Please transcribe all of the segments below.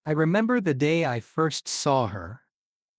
I remember the day I first saw her.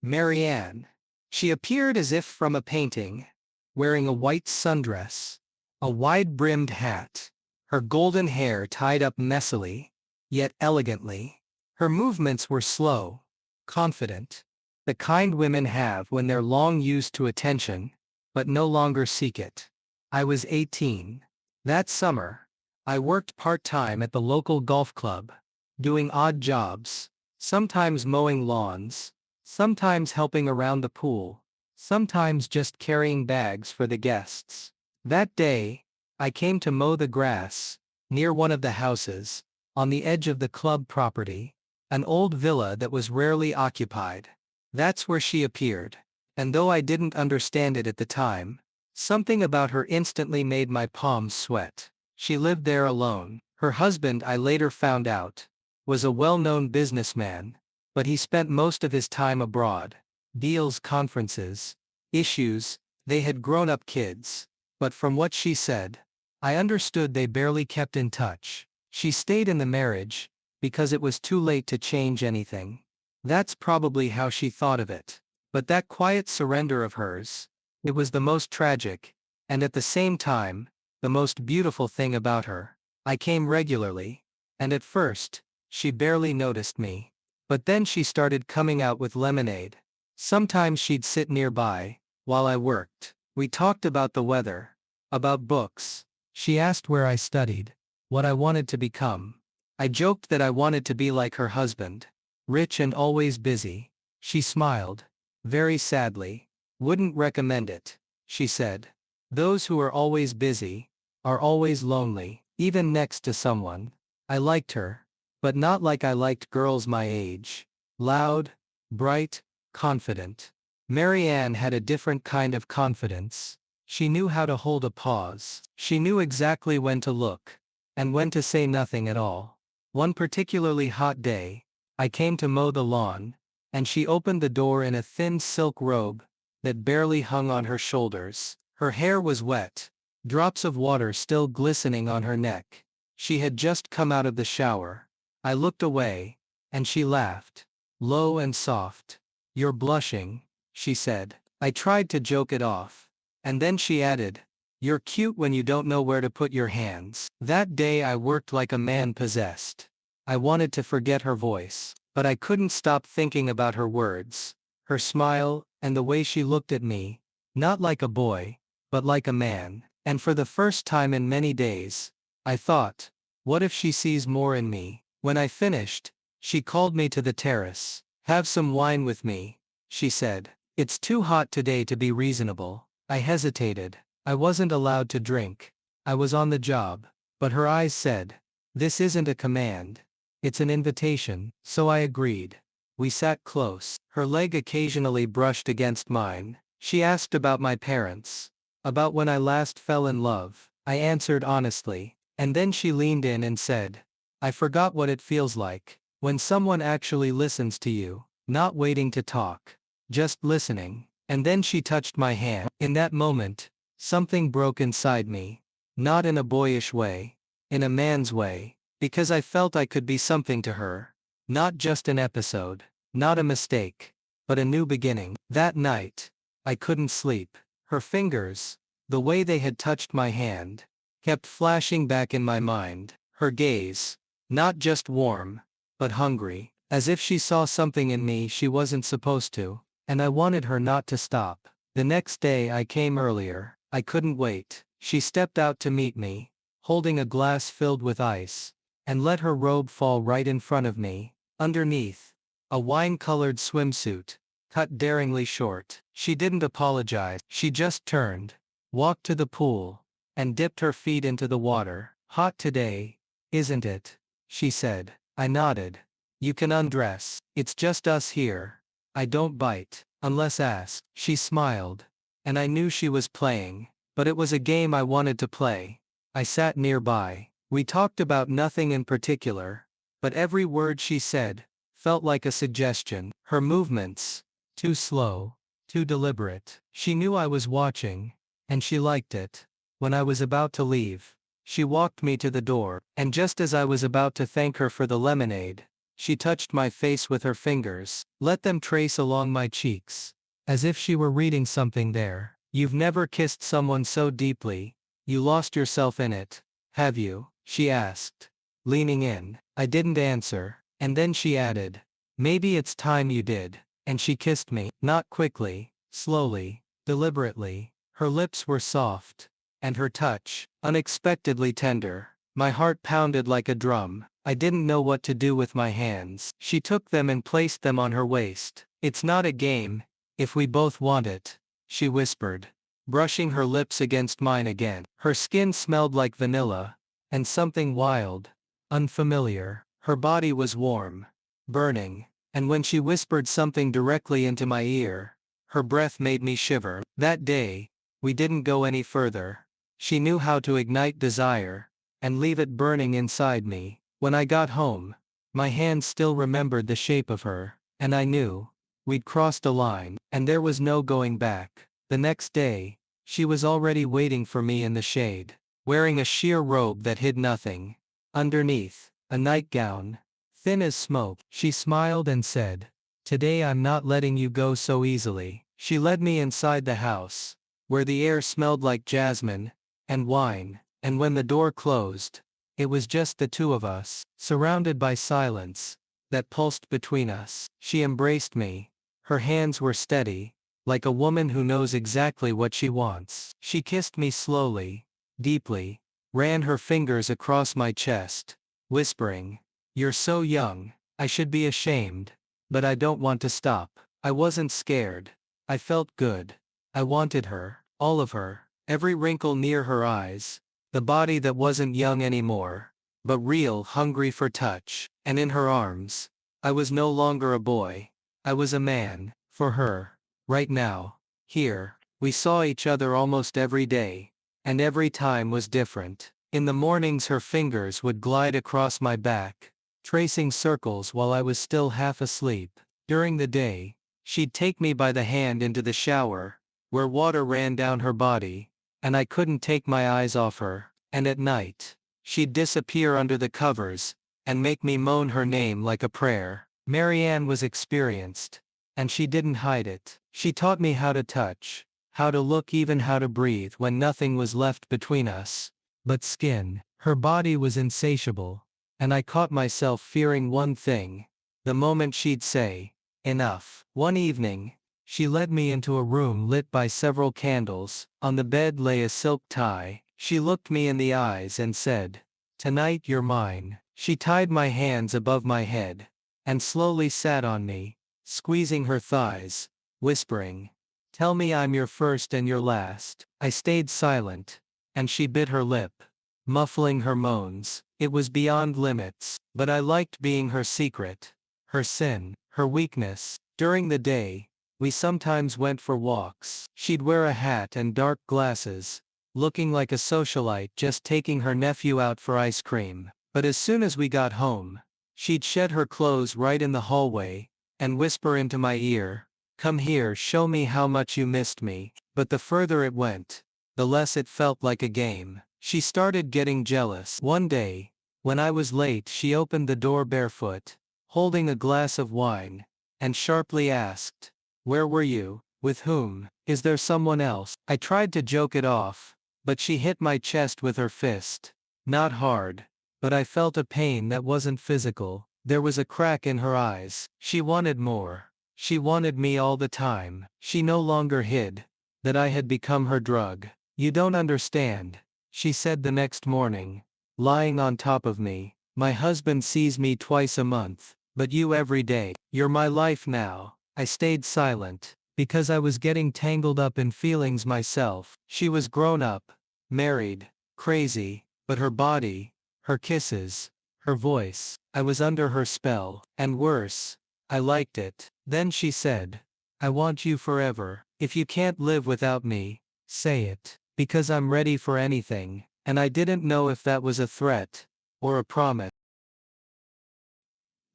Marianne. She appeared as if from a painting, wearing a white sundress, a wide-brimmed hat, her golden hair tied up messily, yet elegantly. Her movements were slow, confident, the kind women have when they're long used to attention, but no longer seek it. I was 18. That summer, I worked part-time at the local golf club, doing odd jobs, sometimes mowing lawns, sometimes helping around the pool, sometimes just carrying bags for the guests. That day, I came to mow the grass, near one of the houses, on the edge of the club property, an old villa that was rarely occupied. That's where she appeared, and though I didn't understand it at the time, something about her instantly made my palms sweat. She lived there alone. Her husband, I later found out, was a well-known businessman, but he spent most of his time abroad. Deals, conferences, issues, they had grown-up kids. But from what she said, I understood they barely kept in touch. She stayed in the marriage, because it was too late to change anything. That's probably how she thought of it. But that quiet surrender of hers, it was the most tragic, and at the same time, the most beautiful thing about her. I came regularly, and at first, she barely noticed me. But then she started coming out with lemonade. Sometimes she'd sit nearby, while I worked. We talked about the weather, about books. She asked where I studied, what I wanted to become. I joked that I wanted to be like her husband, rich and always busy. She smiled, very sadly. Wouldn't recommend it, she said. Those who are always busy, are always lonely, even next to someone. I liked her, but not like I liked girls my age. Loud, bright, confident. Marianne had a different kind of confidence. She knew how to hold a pause. She knew exactly when to look, and when to say nothing at all. One particularly hot day, I came to mow the lawn, and she opened the door in a thin silk robe that barely hung on her shoulders. Her hair was wet, drops of water still glistening on her neck. She had just come out of the shower. I looked away, and she laughed, low and soft. "You're blushing," she said. I tried to joke it off, and then she added, "You're cute when you don't know where to put your hands." That day I worked like a man possessed. I wanted to forget her voice, but I couldn't stop thinking about her words, her smile, and the way she looked at me, not like a boy, but like a man. And for the first time in many days, I thought, what if she sees more in me? When I finished, she called me to the terrace. "Have some wine with me," she said. "It's too hot today to be reasonable." I hesitated. I wasn't allowed to drink. I was on the job. But her eyes said, "This isn't a command. It's an invitation." So I agreed. We sat close. Her leg occasionally brushed against mine. She asked about my parents, about when I last fell in love. I answered honestly, and then she leaned in and said, "I forgot what it feels like, when someone actually listens to you, not waiting to talk, just listening." And then she touched my hand. In that moment, something broke inside me, not in a boyish way, in a man's way, because I felt I could be something to her, not just an episode, not a mistake, but a new beginning. That night, I couldn't sleep. Her fingers, the way they had touched my hand, kept flashing back in my mind. Her gaze, not just warm, but hungry, as if she saw something in me she wasn't supposed to, and I wanted her not to stop. The next day I came earlier. I couldn't wait. She stepped out to meet me, holding a glass filled with ice, and let her robe fall right in front of me. Underneath, a wine-colored swimsuit, cut daringly short. She didn't apologize. She just turned, walked to the pool, and dipped her feet into the water. "Hot today, isn't it?" she said. I nodded. "You can undress. It's just us here. I don't bite, unless asked." She smiled, and I knew she was playing, but it was a game I wanted to play. I sat nearby. We talked about nothing in particular, but every word she said felt like a suggestion. Her movements, too slow, too deliberate. She knew I was watching, and she liked it. When I was about to leave, she walked me to the door, and just as I was about to thank her for the lemonade, She touched my face with her fingers, let them trace along my cheeks, as if she were reading something there. You've never kissed someone so deeply. You lost yourself in it, have you? She asked, leaning in. I didn't answer, and then she added, maybe it's time you did. And she kissed me, not quickly, slowly, deliberately. Her lips were soft, and her touch, unexpectedly tender. My heart pounded like a drum. I didn't know what to do with my hands. She took them and placed them on her waist. It's not a game, if we both want it, she whispered, brushing her lips against mine again. Her skin smelled like vanilla, and something wild, unfamiliar. Her body was warm, burning, and when she whispered something directly into my ear, her breath made me shiver. That day, we didn't go any further. She knew how to ignite desire, and leave it burning inside me. When I got home, my hands still remembered the shape of her, and I knew we'd crossed a line, and there was no going back. The next day, she was already waiting for me in the shade, wearing a sheer robe that hid nothing. Underneath, a nightgown, thin as smoke. She smiled and said, "Today I'm not letting you go so easily." She led me inside the house, where the air smelled like jasmine and wine, and when the door closed, it was just the two of us, surrounded by silence that pulsed between us. She embraced me. Her hands were steady, like a woman who knows exactly what she wants. She kissed me slowly, deeply, ran her fingers across my chest, whispering, "You're so young, I should be ashamed, but I don't want to stop." I wasn't scared. I felt good. I wanted her, all of her, every wrinkle near her eyes, the body that wasn't young anymore, but real, hungry for touch, and in her arms, I was no longer a boy. I was a man, for her, right now, here. We saw each other almost every day, and every time was different. In the mornings her fingers would glide across my back, tracing circles while I was still half asleep. During the day, she'd take me by the hand into the shower, where water ran down her body, and I couldn't take my eyes off her. And at night, she'd disappear under the covers, and make me moan her name like a prayer. Marianne was experienced, and she didn't hide it. She taught me how to touch, how to look, even how to breathe when nothing was left between us but skin. Her body was insatiable, and I caught myself fearing one thing: the moment she'd say, "Enough." One evening, she led me into a room lit by several candles. On the bed lay a silk tie. She looked me in the eyes and said, "Tonight you're mine." She tied my hands above my head, and slowly sat on me, squeezing her thighs, whispering, "Tell me I'm your first and your last." I stayed silent, and she bit her lip, muffling her moans. It was beyond limits, but I liked being her secret, her sin, her weakness. During the day, we sometimes went for walks. She'd wear a hat and dark glasses, looking like a socialite just taking her nephew out for ice cream. But as soon as we got home, she'd shed her clothes right in the hallway, and whisper into my ear, "Come here, show me how much you missed me." But the further it went, the less it felt like a game. She started getting jealous. One day, when I was late, she opened the door barefoot, holding a glass of wine, and sharply asked, "Where were you? With whom? Is there someone else?" I tried to joke it off, but she hit my chest with her fist. Not hard, but I felt a pain that wasn't physical. There was a crack in her eyes. She wanted more. She wanted me all the time. She no longer hid that I had become her drug. "You don't understand," she said the next morning, lying on top of me. "My husband sees me twice a month, but you every day. You're my life now." I stayed silent, because I was getting tangled up in feelings myself. She was grown up, married, crazy, but her body, her kisses, her voice, I was under her spell, and worse, I liked it. Then she said, "I want you forever. If you can't live without me, say it, because I'm ready for anything." And I didn't know if that was a threat or a promise.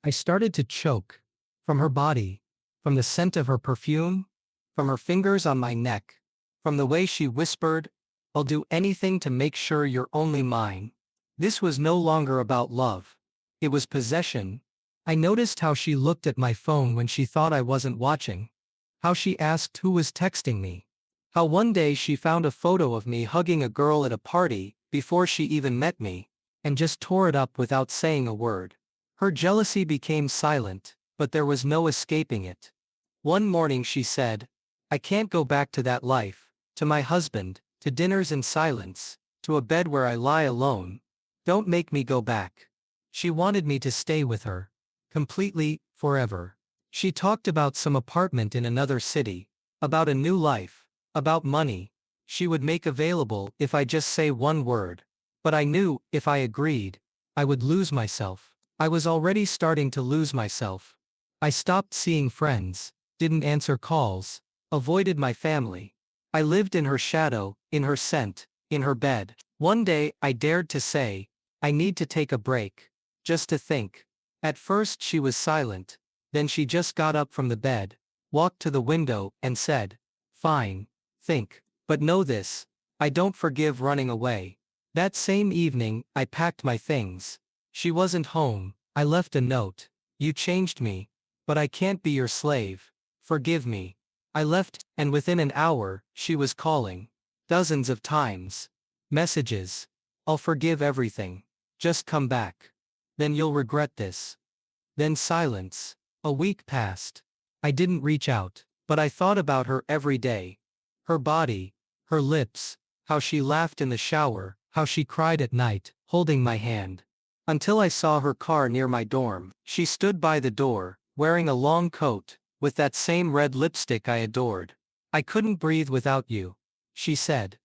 I started to choke. From her body, from the scent of her perfume, from her fingers on my neck, from the way she whispered, "I'll do anything to make sure you're only mine." This was no longer about love. It was possession. I noticed how she looked at my phone when she thought I wasn't watching. How she asked who was texting me. How one day she found a photo of me hugging a girl at a party before she even met me, and just tore it up without saying a word. Her jealousy became silent, but there was no escaping it. One morning she said, "I can't go back to that life, to my husband, to dinners in silence, to a bed where I lie alone. Don't make me go back." She wanted me to stay with her. Completely, forever. She talked about some apartment in another city, about a new life, about money she would make available if I just say one word. But I knew, if I agreed, I would lose myself. I was already starting to lose myself. I stopped seeing friends, didn't answer calls, avoided my family. I lived in her shadow, in her scent, in her bed. One day, I dared to say, "I need to take a break. Just to think." At first she was silent, then she just got up from the bed, walked to the window, and said, "Fine. Think. But know this. I don't forgive running away." That same evening, I packed my things. She wasn't home. I left a note. "You changed me. But I can't be your slave. Forgive me." I left, and within an hour, she was calling. Dozens of times. Messages. "I'll forgive everything. Just come back. Then you'll regret this." Then silence. A week passed. I didn't reach out, but I thought about her every day. Her body, her lips, how she laughed in the shower, how she cried at night, holding my hand. Until I saw her car near my dorm. She stood by the door, wearing a long coat, with that same red lipstick I adored. "I couldn't breathe without you," she said.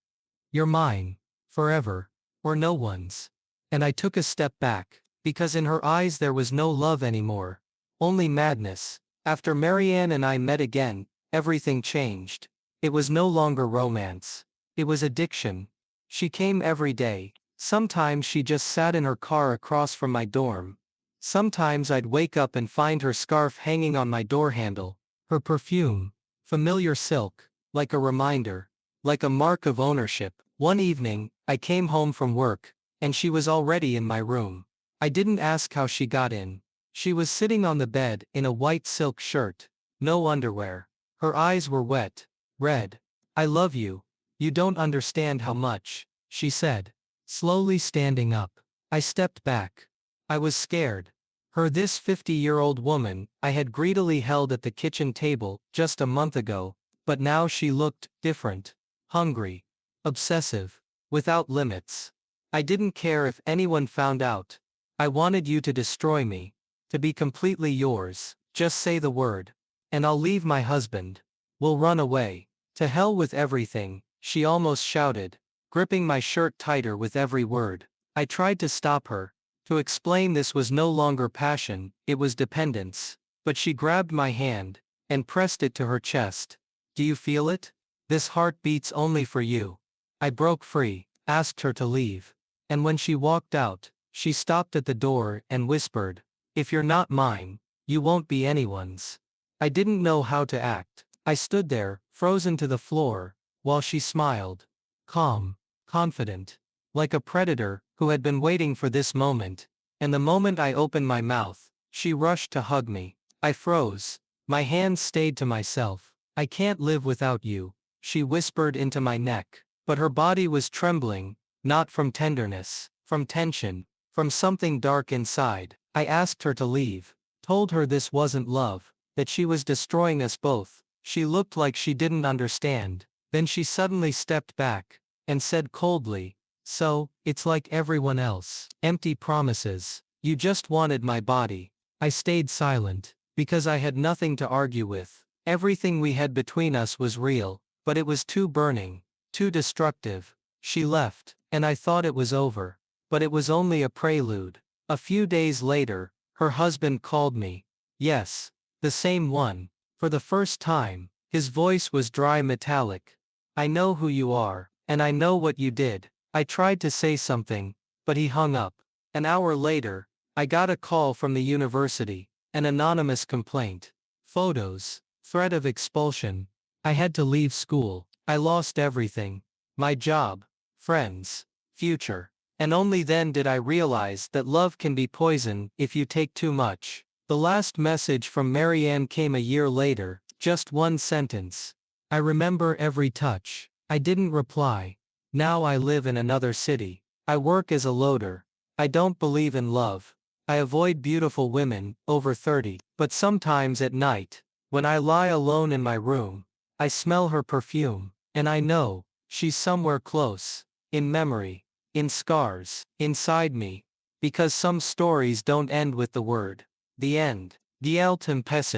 "You're mine. Forever. Or no one's." And I took a step back, because in her eyes there was no love anymore. Only madness. After Marianne and I met again, everything changed. It was no longer romance. It was addiction. She came every day. Sometimes she just sat in her car across from my dorm. Sometimes I'd wake up and find her scarf hanging on my door handle. Her perfume. Familiar silk. Like a reminder. Like a mark of ownership. One evening, I came home from work, and she was already in my room. I didn't ask how she got in. She was sitting on the bed in a white silk shirt. No underwear. Her eyes were wet. Red. "I love you. You don't understand how much," she said. Slowly standing up. I stepped back. I was scared. Her, this 50-year-old woman I had greedily held at the kitchen table just a month ago, but now she looked different. Hungry. Obsessive. Without limits. "I didn't care if anyone found out. I wanted you to destroy me. To be completely yours. Just say the word. And I'll leave my husband. We'll run away. To hell with everything," she almost shouted, gripping my shirt tighter with every word. I tried to stop her, to explain this was no longer passion, it was dependence. But she grabbed my hand, and pressed it to her chest. "Do you feel it? This heart beats only for you." I broke free, asked her to leave. And when she walked out, she stopped at the door and whispered, "If you're not mine, you won't be anyone's." I didn't know how to act. I stood there, frozen to the floor, while she smiled. Calm. Confident. Like a predator, who had been waiting for this moment. And the moment I opened my mouth, she rushed to hug me. I froze. My hands stayed to myself. "I can't live without you," she whispered into my neck. But her body was trembling, not from tenderness, from tension, from something dark inside. I asked her to leave. Told her this wasn't love, that she was destroying us both. She looked like she didn't understand. Then she suddenly stepped back, and said coldly, "So, it's like everyone else. Empty promises. You just wanted my body." I stayed silent, because I had nothing to argue with. Everything we had between us was real, but it was too burning, too destructive. She left, and I thought it was over. But it was only a prelude. A few days later, her husband called me. Yes, the same one. For the first time, his voice was dry, metallic. "I know who you are, and I know what you did." I tried to say something, but he hung up. An hour later, I got a call from the university, an anonymous complaint. Photos, threat of expulsion. I had to leave school. I lost everything. My job, friends, future. And only then did I realize that love can be poison if you take too much. The last message from Marianne came a year later, just one sentence. I remember every touch. I didn't reply. Now I live in another city. I work as a loader. I don't believe in love. I avoid beautiful women, over 30, but sometimes at night, when I lie alone in my room, I smell her perfume, and I know, she's somewhere close, in memory, in scars, inside me, because some stories don't end with the word, the end. Die Tempest.